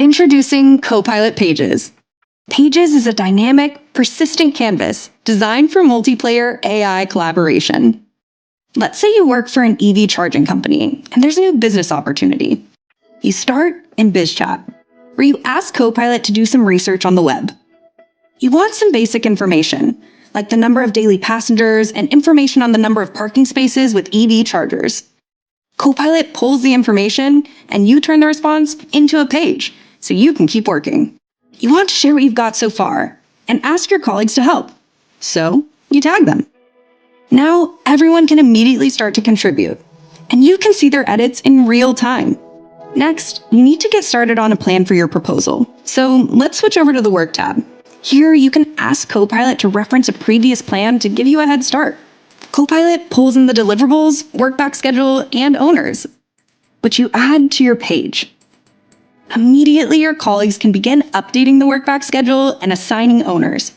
Introducing Copilot Pages. Pages is a dynamic, persistent canvas designed for multiplayer AI collaboration. Let's say you work for an EV charging company, and there's a new business opportunity. You start in BizChat, where you ask Copilot to do some research on the web. You want some basic information, like the number of daily passengers and information on the number of parking spaces with EV chargers. Copilot pulls the information, and you turn the response into a page, so you can keep working. You want to share what you've got so far, and ask your colleagues to help. So, you tag them. Now, everyone can immediately start to contribute, and you can see their edits in real time. Next, you need to get started on a plan for your proposal. So, let's switch over to the Work tab. Here, you can ask Copilot to reference a previous plan to give you a head start. Copilot pulls in the deliverables, workback schedule, and owners, which you add to your page. Immediately, your colleagues can begin updating the workback schedule and assigning owners.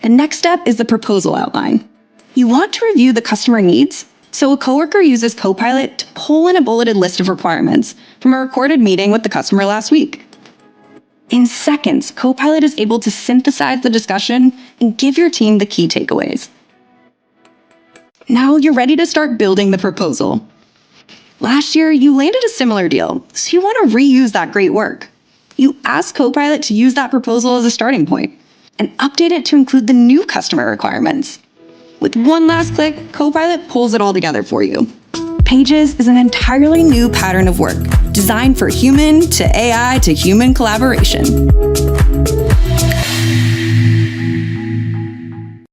The next step is the proposal outline. You want to review the customer needs, so a coworker uses Copilot to pull in a bulleted list of requirements from a recorded meeting with the customer last week. In seconds, Copilot is able to synthesize the discussion and give your team the key takeaways. Now you're ready to start building the proposal. Last year, you landed a similar deal, so you want to reuse that great work. You ask Copilot to use that proposal as a starting point and update it to include the new customer requirements. With one last click, Copilot pulls it all together for you. Pages is an entirely new pattern of work, designed for human to AI to human collaboration.